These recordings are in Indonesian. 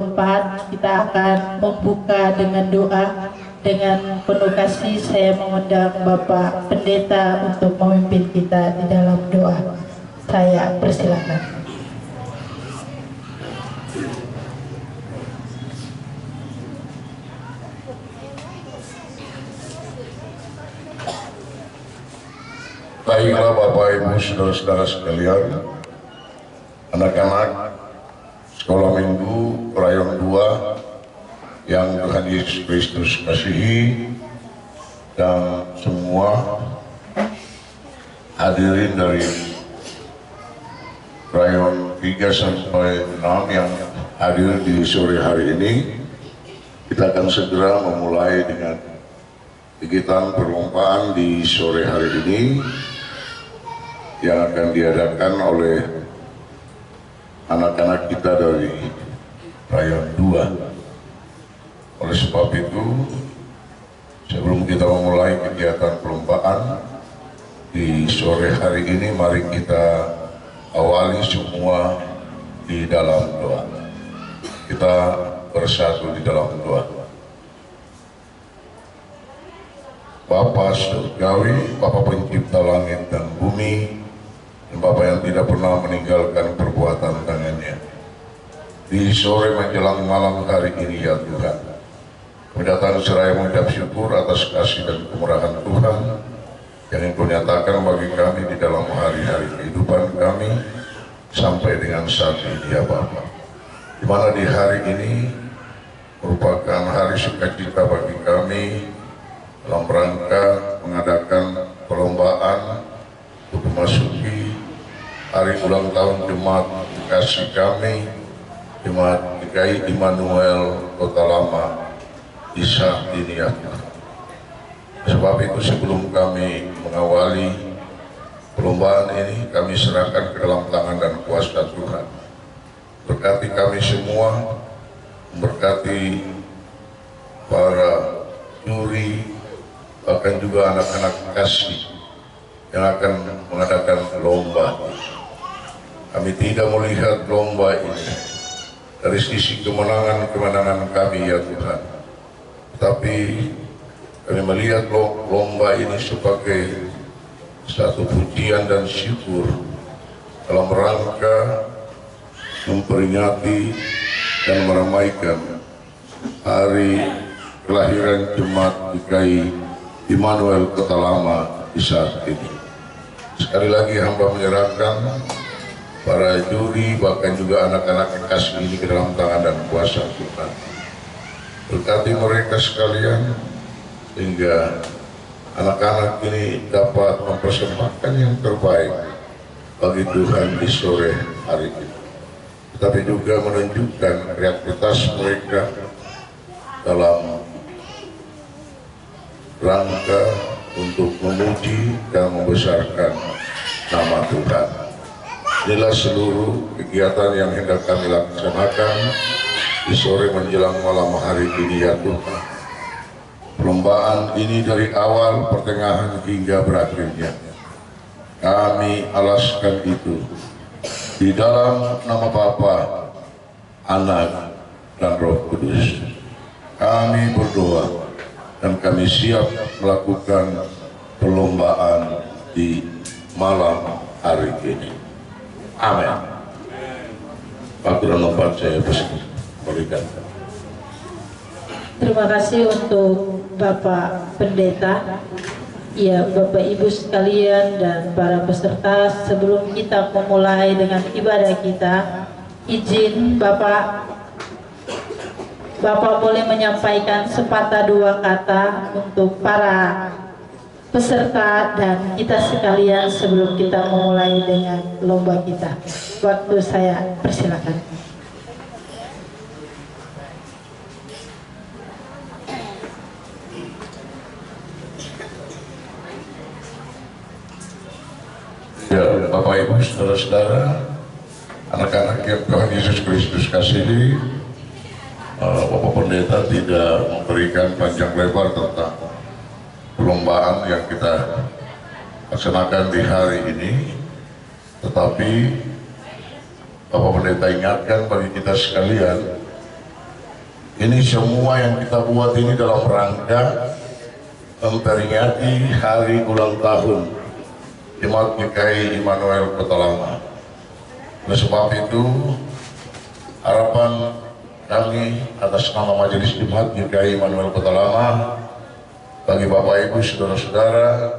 4 kita akan membuka dengan doa. Dengan penuh kasih saya mengundang Bapak Pendeta untuk memimpin kita di dalam doa. Saya persilakan. Baiklah Bapak Ibu saudara-saudara sekalian, anak-anak sekolah minggu rayon 2 yang Tuhan Yesus Kristus kasihi, dan semua hadirin dari rayon 3 sampai 6 yang hadir di sore hari ini. Kita akan segera memulai dengan kegiatan perlombaan di sore hari ini yang akan diadakan oleh anak-anak kita dari rayon 2. Oleh sebab itu, sebelum kita memulai kegiatan perlombaan di sore hari ini, mari kita awali semua di dalam doa. Kita bersatu di dalam doa. Bapa surgawi, Bapa pencipta langit dan bumi, dan Bapa yang tidak pernah meninggalkan perbuatan tangannya. Di sore menjelang malam hari ini ya Tuhan, kami datang seraya mengucap syukur atas kasih dan kemurahan Tuhan yang Engkau nyatakan bagi kami di dalam hari-hari kehidupan kami sampai dengan saat ini ya Bapa. Di mana di hari ini merupakan hari sukacita bagi kami dalam rangka mengadakan perlombaan untuk memasuki hari ulang tahun Jemaat Kasih kami, Jemaat GKI Immanuel Kota Lama di saat ini ya Tuhan. Sebab itu sebelum kami mengawali perlombaan ini, kami serahkan ke dalam tangan dan kuasa Tuhan. Berkati kami semua, memberkati para juri, bahkan juga anak-anak kasih yang akan mengadakan lomba. Kami tidak melihat lomba ini dari sisi kemenangan kami ya Tuhan, tapi kami melihat lomba ini sebagai satu pujian dan syukur dalam rangka memperingati dan meramaikan hari kelahiran Jemaat GKI Immanuel Kota Lama di saat ini. Sekali lagi hamba menyerahkan para juri, bahkan juga anak-anak kasih ini ke dalam tangan dan kuasa Tuhan. Berkati mereka sekalian sehingga anak-anak ini dapat mempersembahkan yang terbaik bagi Tuhan di sore hari ini, tetapi juga menunjukkan kreativitas mereka dalam rangka untuk memuji dan membesarkan nama Tuhan. Inilah seluruh kegiatan yang hendak kami laksanakan di sore menjelang malam hari ini ya Tuhan. Perlombaan ini dari awal, pertengahan hingga berakhirnya kami alaskan itu di dalam nama Bapa, Anak, dan Roh Kudus. Kami berdoa dan kami siap melakukan perlombaan di malam hari ini. Amin. Aturan 4 saya berikan. Terima kasih untuk Bapak Pendeta. Ya, Bapak Ibu sekalian dan para peserta, sebelum kita memulai dengan ibadah kita, izin Bapak boleh menyampaikan sepatah dua kata untuk para peserta dan kita sekalian sebelum kita memulai dengan lomba kita. Waktu saya persilakan. Ya, Bapak Ibu saudara-saudara, anak-anak yang Tuhan Yesus Kristus kasihi, Bapak Pendeta tidak memberikan panjang lebar tentang perlombaan yang kita laksanakan di hari ini, tetapi Bapak Pendeta ingatkan bagi kita sekalian Ini semua yang kita buat ini dalam rangka memperingati hari ulang tahun Jemaat GKI Immanuel Kota Lama. Oleh sebab itu, harapan kami atas nama Majelis Jemaat GKI Immanuel Kota Lama bagi Bapak Ibu Saudara-saudara,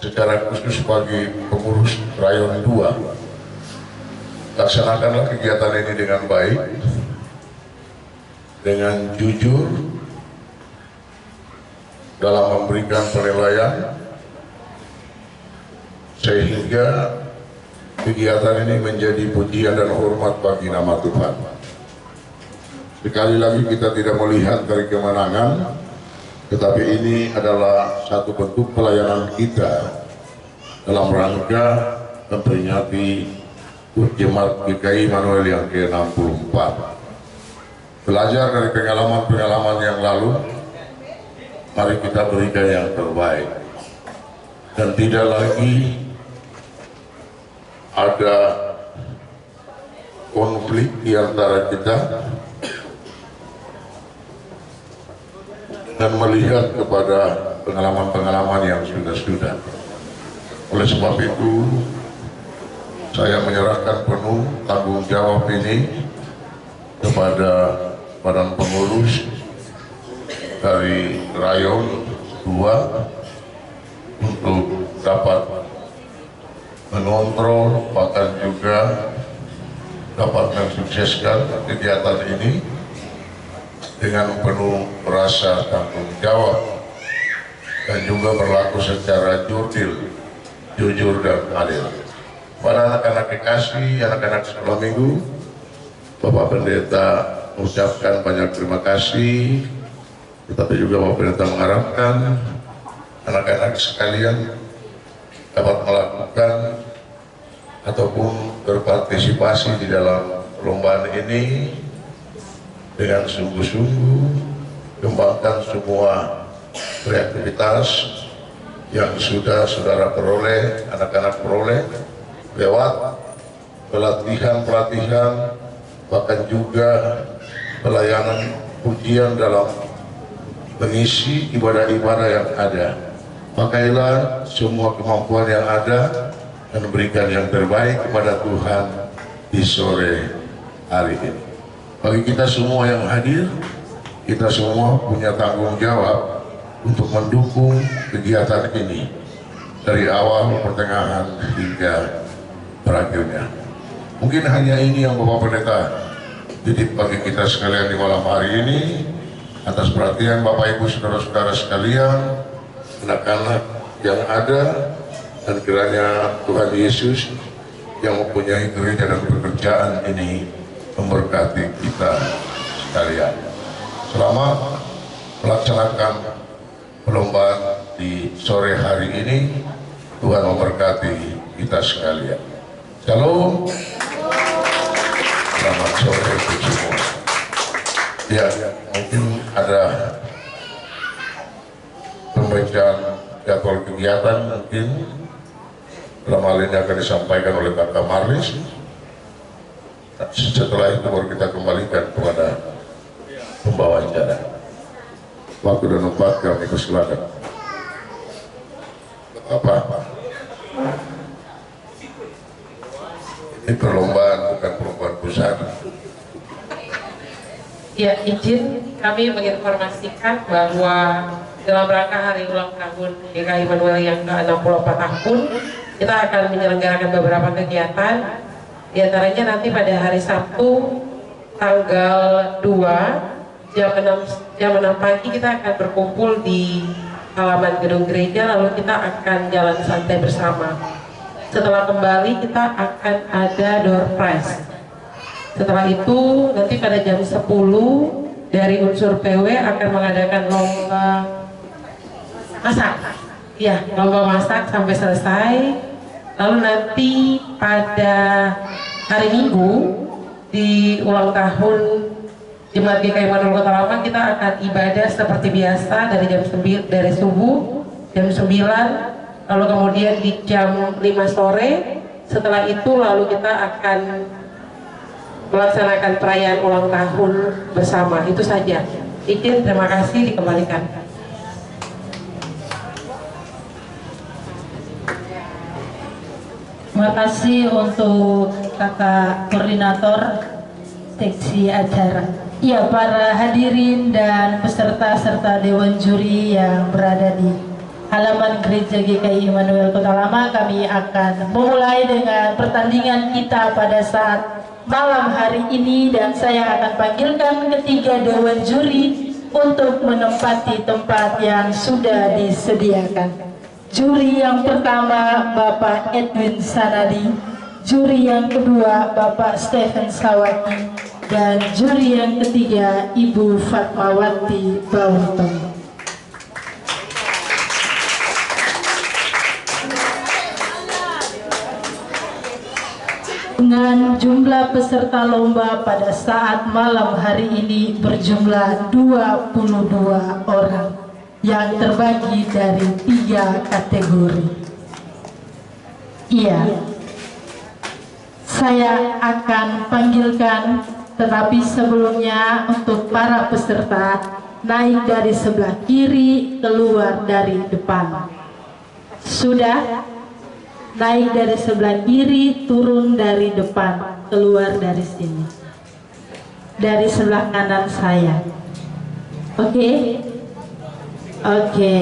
secara khusus bagi pengurus Rayon 2, laksanakanlah kegiatan ini dengan baik, dengan jujur dalam memberikan penilaian, sehingga kegiatan ini menjadi pujian dan hormat bagi nama Tuhan. Sekali lagi kita tidak melihat dari kemenangan, tetapi ini adalah satu bentuk pelayanan kita dalam rangka memperingati Jemaat GKI Immanuel yang ke-64. Belajar dari pengalaman-pengalaman yang lalu, mari kita berikan yang terbaik. Dan tidak lagi ada konflik di antara kita, dan melihat kepada pengalaman-pengalaman yang sudah-sudah. Oleh sebab itu, saya menyerahkan penuh tanggung jawab ini kepada badan pengurus dari Rayon 2 untuk dapat mengontrol, bahkan juga dapat mensukseskan kegiatan ini dengan penuh rasa tanggung jawab dan juga berlaku secara jujur dan adil. Para anak-anak kekasih, anak-anak sekolah minggu, Bapak Pendeta mengucapkan banyak terima kasih, tetapi juga Bapak Pendeta mengharapkan anak-anak sekalian dapat melakukan ataupun berpartisipasi di dalam perlombaan ini dengan sungguh-sungguh, kembangkan semua kreativitas yang sudah saudara peroleh, anak-anak peroleh lewat pelatihan-pelatihan, bahkan juga pelayanan pujian dalam mengisi ibadah-ibadah yang ada. Pakailah semua kemampuan yang ada dan berikan yang terbaik kepada Tuhan di sore hari ini. Bagi kita semua yang hadir, kita semua punya tanggung jawab untuk mendukung kegiatan ini dari awal, pertengahan, hingga berakhirnya. Mungkin hanya ini yang Bapak Pendeta titip bagi kita sekalian di malam hari ini, atas perhatian Bapak Ibu Saudara-saudara sekalian, anak-anak yang ada, dan kiranya Tuhan Yesus yang mempunyai gereja dan pekerjaan ini memberkati kita sekalian. Selamat melaksanakan perlombaan di sore hari ini. Tuhan memberkati kita sekalian. Shalom. Selamat sore untuk semua. Ya, mungkin ada pembacaan jadwal kegiatan, mungkin dalam hal ini akan disampaikan oleh Kakak Marlis. Setelah itu baru kita kembalikan kepada pembawa acara. Waktu dan tempat kami persilakan. Apa? Ini perlombaan, bukan perlombaan busana. Ya, izin kami menginformasikan bahwa dalam rangka hari ulang tahun GKI Immanuel yang ke-64 tahun, kita akan menyelenggarakan beberapa kegiatan. Di antaranya nanti pada hari Sabtu tanggal 2 jam 6 pagi kita akan berkumpul di halaman gedung gereja, lalu kita akan jalan santai bersama. Setelah kembali kita akan ada door prize. Setelah itu nanti pada jam 10 dari unsur PW akan mengadakan lomba masak. Ya, lomba masak sampai selesai. Lalu nanti pada hari Minggu di ulang tahun Jemaat GKI Immanuel Kota Lama kita akan ibadah seperti biasa dari subuh jam 9, lalu kemudian di jam 5 sore. Setelah itu lalu kita akan melaksanakan perayaan ulang tahun bersama. Itu saja. Izin, terima kasih, dikembalikan. Terima kasih untuk kakak koordinator seksi acara. Ya, para hadirin dan peserta serta dewan juri yang berada di halaman Gereja GKI Immanuel Kota Lama, kami akan memulai dengan pertandingan kita pada saat malam hari ini, dan saya akan panggilkan ketiga dewan juri untuk menempati tempat yang sudah disediakan. Juri yang pertama Bapak Edwin Sanadi, juri yang kedua Bapak Stephen Sawati, dan juri yang ketiga Ibu Fatmawati Bautom. Dengan jumlah peserta lomba pada saat malam hari ini berjumlah 22 orang yang terbagi dari 3 kategori. Iya, saya akan panggilkan, tetapi sebelumnya untuk para peserta naik dari sebelah kiri, keluar dari depan. Sudah? Naik dari sebelah kiri, turun dari depan, keluar dari sini. Dari sebelah kanan saya. Oke? Oke.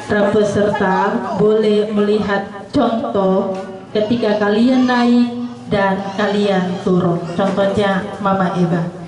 Para peserta boleh melihat contoh ketika kalian naik dan kalian turun. Contohnya Mama Eva.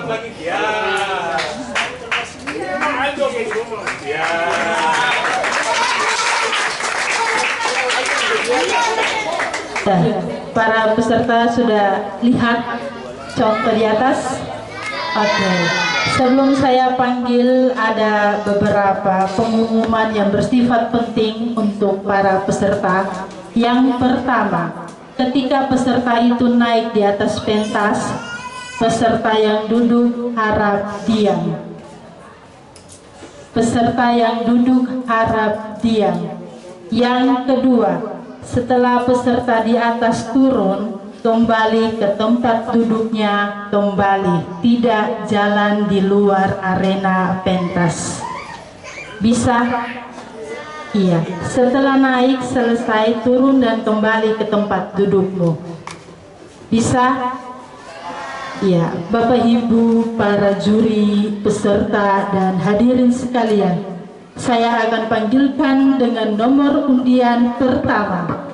Lagi ya. Ya. Para peserta sudah lihat contoh di atas. Oke. Sebelum saya panggil, ada beberapa pengumuman yang bersifat penting untuk para peserta. Yang pertama, ketika peserta itu naik di atas pentas, peserta yang duduk harap diam. Peserta yang duduk harap diam. Yang kedua, setelah peserta di atas turun, kembali ke tempat duduknya, kembali, tidak jalan di luar arena pentas. Bisa? Iya. Setelah naik, selesai, turun dan kembali ke tempat dudukmu. Bisa? Ya, Bapak Ibu, para juri, peserta, dan hadirin sekalian, saya akan panggilkan dengan nomor undian pertama.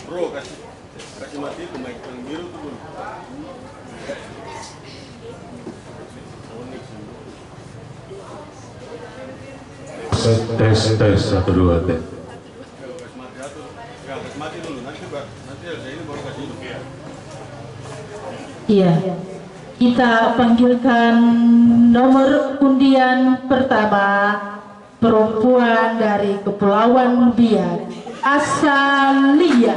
Bro, kasih mati itu mic yang biru tuh, Bro. Tes 1 2 tes. Kasih mati dulu, nanti ada ini baru kasih hidung ya. Iya. Kita panggilkan nomor undian pertama, perempuan dari Kepulauan Biak, Asalia.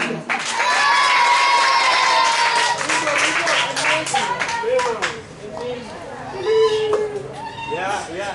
Ya.